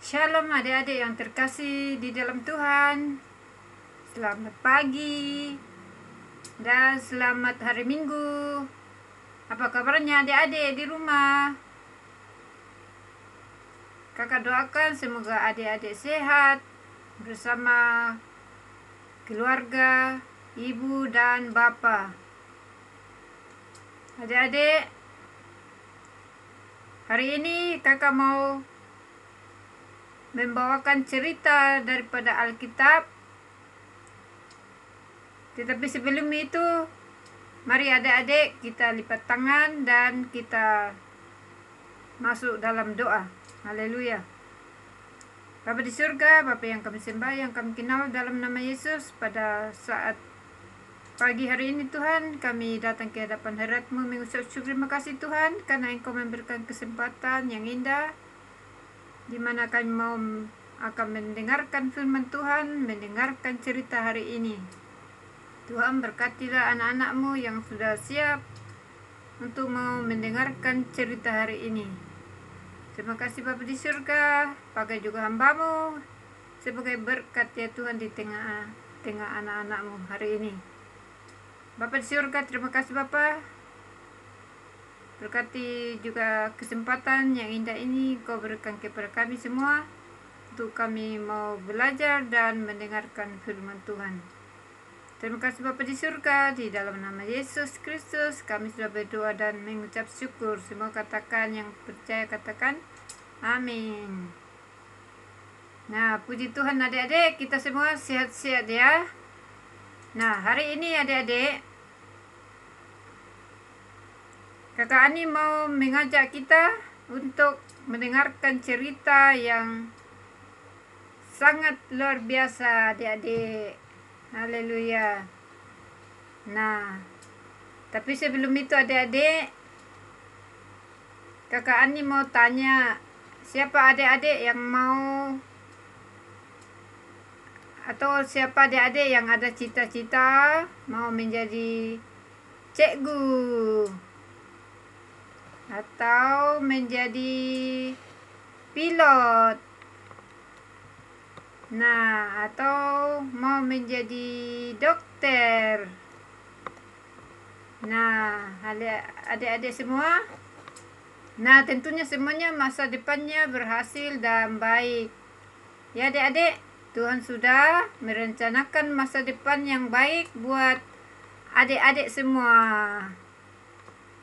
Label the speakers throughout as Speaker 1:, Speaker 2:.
Speaker 1: Shalom adik-adik yang terkasih di dalam Tuhan. Selamat pagi dan selamat hari Minggu. Apa kabarnya adik-adik di rumah? Kakak doakan semoga adik-adik sehat bersama keluarga, ibu dan bapak. Adik-adik, hari ini kakak mau membawakan cerita daripada Alkitab. Tetapi sebelum itu, mari adik-adik kita lipat tangan dan kita masuk dalam doa. Haleluya. Bapa di surga, Bapa yang kami sembah, yang kami kenal dalam nama Yesus, pada saat pagi hari ini Tuhan, kami datang ke hadapan hadirat-Mu mengucap syukur terima kasih Tuhan, karena Engkau memberikan kesempatan yang indah di mana kami mau akan mendengarkan firman Tuhan, mendengarkan cerita hari ini. Tuhan berkatilah anak-anak-Mu yang sudah siap untuk mau mendengarkan cerita hari ini. Terima kasih Bapa di surga, pakai juga hamba-Mu sebagai berkat ya Tuhan di tengah anak-anak-Mu hari ini. Bapa di surga, terima kasih Bapa. Berkati juga kesempatan yang indah ini Kau berikan kepada kami semua untuk kami mau belajar dan mendengarkan firman Tuhan. Terima kasih Bapa di surga, di dalam nama Yesus Kristus kami sudah berdoa dan mengucap syukur. Semua katakan, yang percaya katakan amin. Nah, puji Tuhan adik-adik, kita semua sehat-sehat ya. Nah, hari ini adik-adik, Kakak Ani mau mengajak kita untuk mendengarkan cerita yang sangat luar biasa adik-adik. Haleluya. Nah, tapi sebelum itu adik-adik, Kakak Ani mau tanya, siapa adik-adik yang mau, atau siapa adik-adik yang ada cita-cita mau menjadi cikgu atau menjadi pilot, nah, atau mau menjadi dokter. Nah, adik-adik semua, nah tentunya semuanya masa depannya berhasil dan baik ya adik-adik. Tuhan sudah merencanakan masa depan yang baik buat adik-adik semua.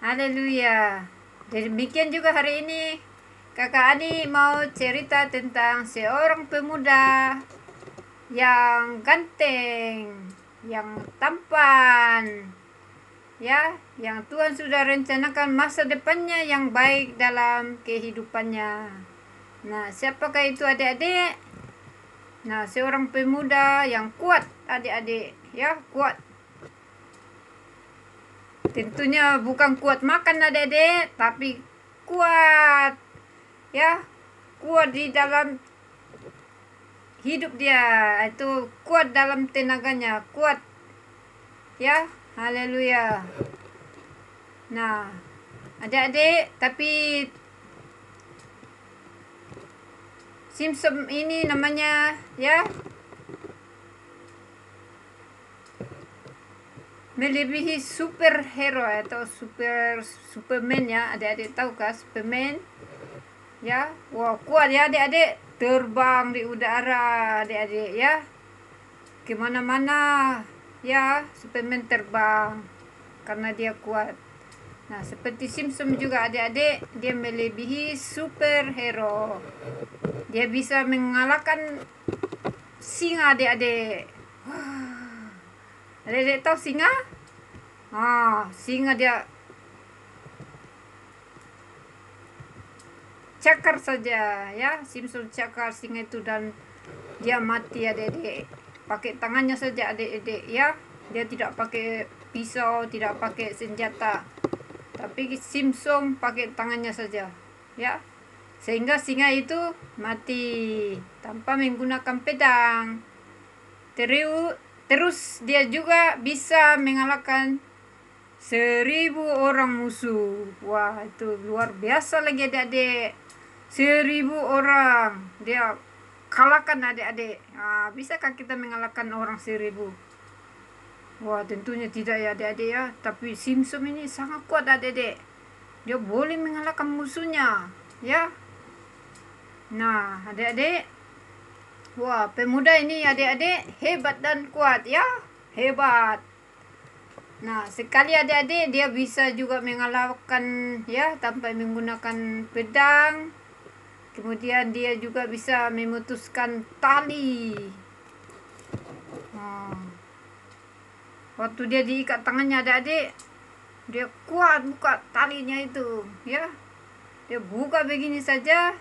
Speaker 1: Haleluya. Demikian juga hari ini Kakak Ani mau cerita tentang seorang pemuda yang ganteng, yang tampan, ya, yang Tuhan sudah rencanakan masa depannya yang baik dalam kehidupannya. Nah, siapakah itu adik-adik? Nah, seorang pemuda yang kuat adik-adik, ya, kuat. Tentunya bukan kuat makan adik-adik, tapi kuat, ya, kuat di dalam hidup dia, itu kuat dalam tenaganya, kuat, ya, haleluya. Nah, adik-adik, tapi Simpson ini namanya, ya, melebihi superhero atau Superman ya adik-adik, tahukah Superman ya? Wah, kuat ya adik-adik, terbang di udara adik-adik ya, kemana-mana ya Superman terbang karena dia kuat. Nah, seperti Simpson juga adik-adik, dia melebihi superhero, dia bisa mengalahkan singa adik-adik. Adik-adik tahu singa? Singa dia cakar saja ya, Simpson cakar singa itu dan dia mati adik-adik. Pakai tangannya saja adik-adik ya. Dia tidak pakai pisau, tidak pakai senjata. Tapi Simpson pakai tangannya saja ya. Sehingga singa itu mati tanpa menggunakan pedang. Terus dia juga bisa mengalahkan 1000 orang musuh. Wah, itu luar biasa lagi adik-adik. 1.000 orang dia kalahkan adik-adik. Bisakah kita mengalahkan orang 1.000? Wah, tentunya tidak ya adik-adik ya. Tapi Simpson ini sangat kuat adik-adik. Dia boleh mengalahkan musuhnya ya. Nah adik-adik, wah pemuda ini adik-adik hebat dan kuat ya. Hebat. Nah sekali adik-adik dia bisa juga mengalahkan ya tanpa menggunakan pedang. Kemudian dia juga bisa memutuskan tali. Waktu dia diikat tangannya adik-adik, dia kuat buka talinya itu ya. Dia buka begini saja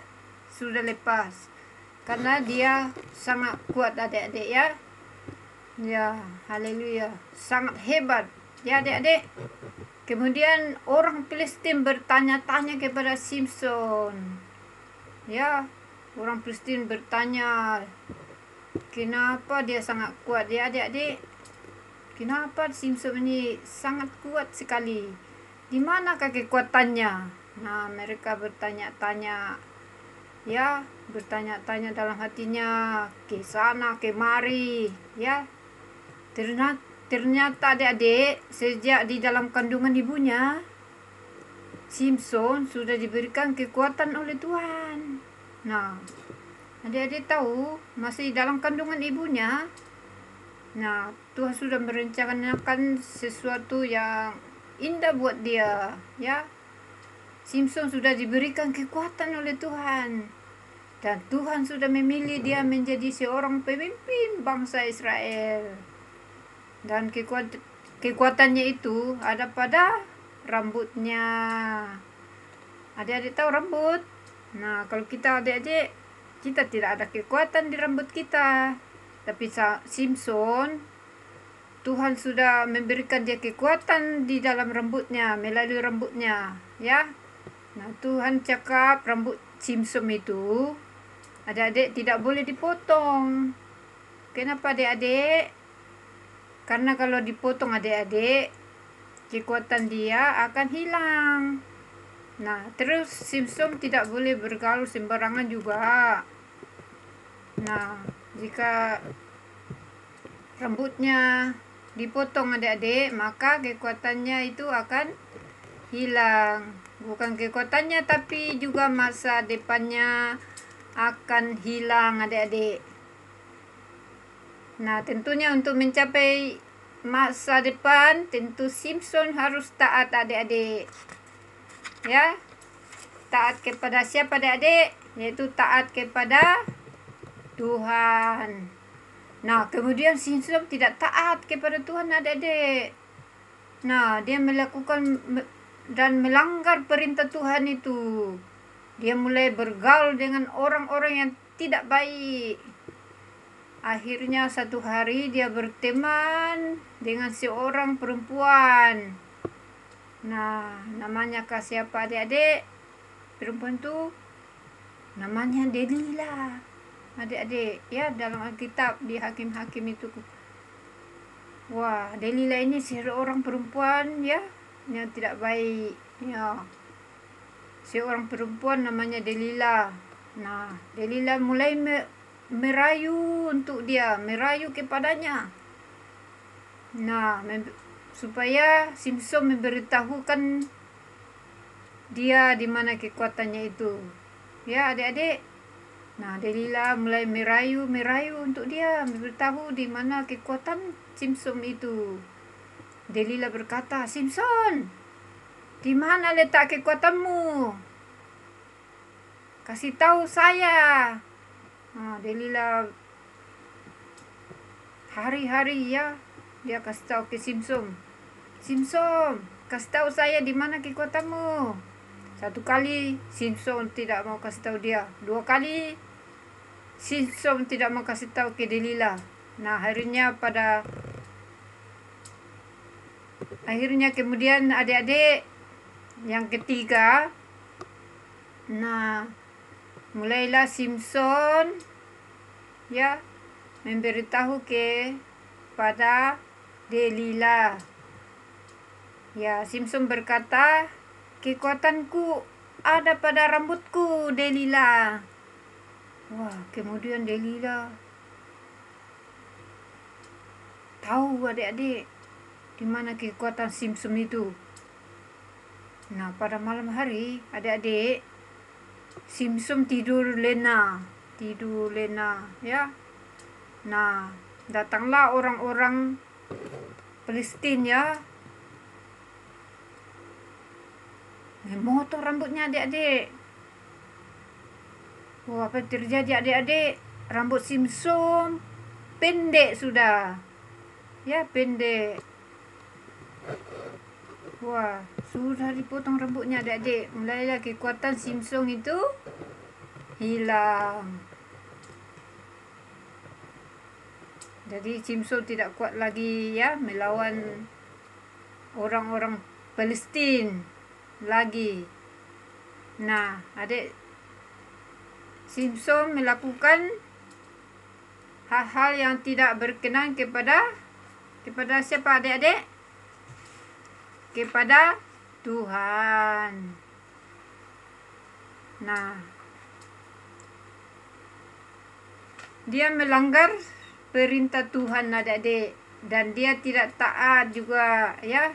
Speaker 1: sudah lepas. Karena dia sangat kuat adik-adik ya. Ya, haleluya. Sangat hebat ya adik-adik. Kemudian orang Filistin bertanya-tanya kepada Simpson. Ya, orang Filistin bertanya, kenapa dia sangat kuat ya adik-adik? Kenapa Simpson ini sangat kuat sekali? Di manakah kekuatannya? Nah, mereka bertanya-tanya. Ya, bertanya-tanya dalam hatinya, ke sana kemari ya. Ternyata adik-adik, sejak di dalam kandungan ibunya, Simpson sudah diberikan kekuatan oleh Tuhan. Nah, adik-adik tahu masih dalam kandungan ibunya. Nah, Tuhan sudah merencanakan sesuatu yang indah buat dia, ya. Simpson sudah diberikan kekuatan oleh Tuhan. Dan Tuhan sudah memilih dia menjadi seorang pemimpin bangsa Israel. Dan kekuatannya itu ada pada rambutnya. Adik-adik tahu rambut? Nah, kalau kita adik-adik, kita tidak ada kekuatan di rambut kita. Tapi Simpson, Tuhan sudah memberikan dia kekuatan di dalam rambutnya, melalui rambutnya, ya. Nah, Tuhan cakap rambut Simpson itu, adik-adik tidak boleh dipotong. Kenapa adik-adik? Karena kalau dipotong adik-adik, kekuatan dia akan hilang. Nah, terus Simpson tidak boleh bergaul sembarangan juga. Nah, jika rambutnya dipotong adik-adik, maka kekuatannya itu akan hilang. Bukan kekuatannya, tapi juga masa depannya akan hilang adik-adik. Nah, tentunya untuk mencapai masa depan, tentu Simpson harus taat adik-adik. Ya, taat kepada siapa adik-adik? Yaitu taat kepada Tuhan. Nah, kemudian Simpson tidak taat kepada Tuhan adik-adik. Nah, dia melakukan dan melanggar perintah Tuhan itu. Dia mulai bergaul dengan orang-orang yang tidak baik. Akhirnya satu hari dia berteman dengan seorang perempuan. Nah, namanya siapa adik-adik? Perempuan itu namanya Delila. Adik-adik, ya, dalam Alkitab di Hakim-Hakim itu. Wah, Delila ini seorang perempuan ya yang tidak baik. Ya. Seorang perempuan namanya Delila. Nah, Delila mulai merayu untuk dia, merayu kepadanya. Nah, supaya Simpson memberitahukan dia di mana kekuatannya itu. Ya, adik-adik. Nah, Delila mulai merayu untuk dia, memberitahu di mana kekuatan Simpson itu. Delila berkata, Simpson, di mana letak kekuatanmu? Kasih tahu saya. Nah, Delila hari-hari ya, dia kasih tahu ke Simpson. Simpson, kasih tahu saya di mana kekuatanmu. Satu kali Simpson tidak mau kasih tahu dia. 2 kali Simpson tidak mau kasih tahu ke Delila. Nah, akhirnya kemudian adik-adik yang ketiga, nah, mulailah Simpson ya memberitahu kepada Delila. Ya, Simpson berkata, kekuatanku ada pada rambutku, Delila. Wah, kemudian Delila tahu adik-adik di mana kekuatan Simsom itu. Nah, pada malam hari adik-adik, Simsom tidur lena ya. Nah, datanglah orang-orang Palestina ya, memotong rambutnya adik-adik. Wah, apa terjadi adik-adik? Rambut Simsom pendek sudah. Ya, pendek. Wah, sudah dipotong rambutnya adik-adik. Mulailah kekuatan Simsom itu hilang. Jadi Simsom tidak kuat lagi ya melawan orang-orang Palestina lagi. Nah, adik, Simsom melakukan hal-hal yang tidak berkenan kepada siapa adik-adik? Kepada Tuhan. Nah, dia melanggar perintah Tuhan adik-adik, dan dia tidak taat juga ya.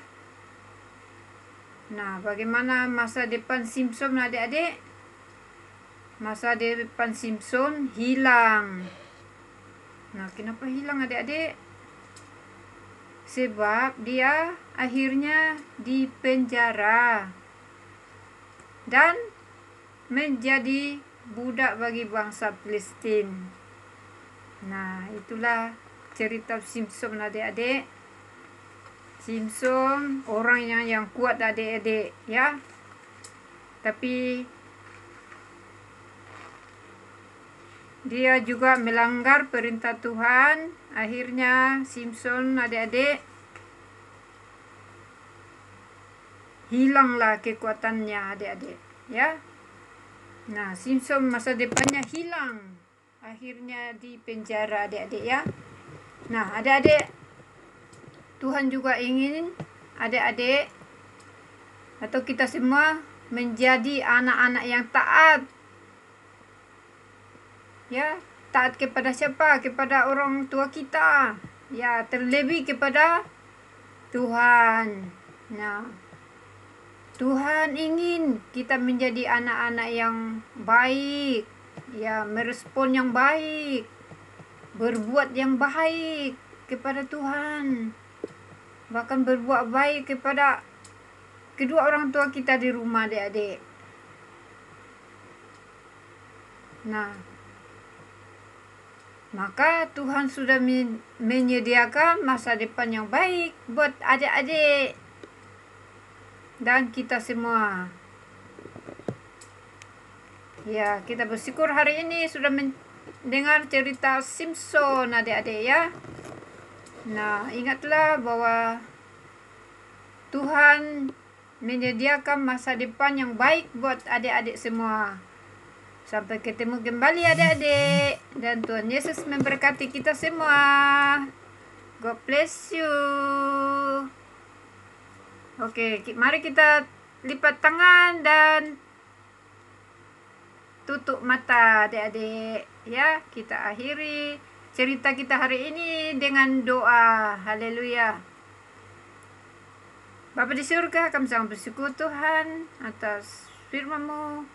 Speaker 1: Nah, bagaimana masa depan Simsom adik-adik? Masa depan Simsom hilang. Nah, kenapa hilang adik-adik? Sebab dia akhirnya dipenjara dan menjadi budak bagi bangsa Palestina. Nah, itulah cerita Simsom adik-adik. Simsom orang yang kuat adik-adik ya. Tapi dia juga melanggar perintah Tuhan. Akhirnya Simsom adik-adik hilanglah kekuatannya adik-adik ya. Nah, Simsom masa depannya hilang. Akhirnya di penjara adik-adik ya. Nah, adik-adik, Tuhan juga ingin adik-adik atau kita semua menjadi anak-anak yang taat. Ya, taat kepada siapa? Kepada orang tua kita. Ya, terlebih kepada Tuhan. Nah, Tuhan ingin kita menjadi anak-anak yang baik. Ya, merespon yang baik, berbuat yang baik kepada Tuhan, bahkan berbuat baik kepada kedua orang tua kita di rumah adik-adik. Nah, maka Tuhan sudah menyediakan masa depan yang baik buat adik-adik dan kita semua. Ya, kita bersyukur hari ini sudah mendengar cerita Simsom adik-adik ya. Nah, ingatlah bahwa Tuhan menyediakan masa depan yang baik buat adik-adik semua. Sampai ketemu kembali adik-adik. Dan Tuhan Yesus memberkati kita semua. God bless you. Oke, mari kita lipat tangan dan tutup mata adik-adik ya. Kita akhiri cerita kita hari ini dengan doa. Haleluya. Bapa di surga, kami sangat bersyukur Tuhan atas firman-Mu,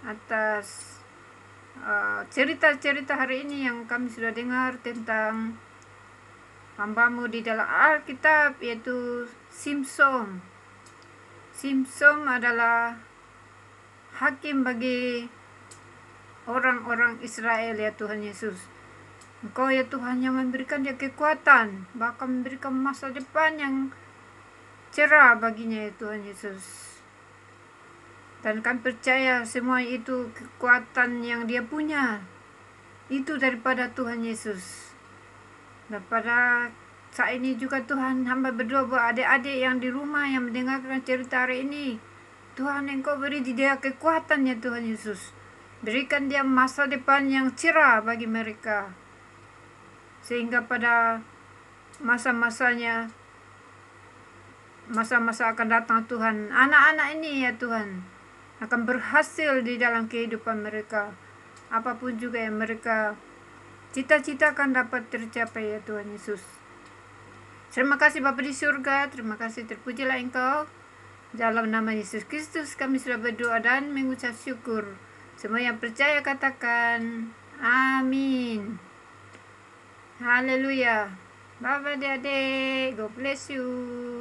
Speaker 1: atas cerita-cerita hari ini yang kami sudah dengar tentang hamba-Mu di dalam Alkitab, yaitu Simsom. Simsom adalah hakim bagi orang-orang Israel ya Tuhan Yesus. Engkau ya Tuhan yang memberikan dia kekuatan, bahkan memberikan masa depan yang cerah baginya ya Tuhan Yesus. Dan kami percaya semua itu kekuatan yang dia punya itu daripada Tuhan Yesus. Dan pada saat ini juga Tuhan, hamba berdoa buat adik-adik yang di rumah yang mendengarkan cerita hari ini. Tuhan, Engkau beri dia kekuatan ya Tuhan Yesus. Berikan dia masa depan yang cerah bagi mereka. Sehingga pada masa-masanya, masa-masa akan datang Tuhan, anak-anak ini ya Tuhan, akan berhasil di dalam kehidupan mereka. Apapun juga yang mereka cita-citakan dapat tercapai ya Tuhan Yesus. Terima kasih Bapa di surga, terima kasih, terpujilah Engkau. Dalam nama Yesus Kristus kami sudah berdoa dan mengucap syukur. Semua yang percaya katakan amin. Haleluya. Bye-bye adik-adik. God bless you.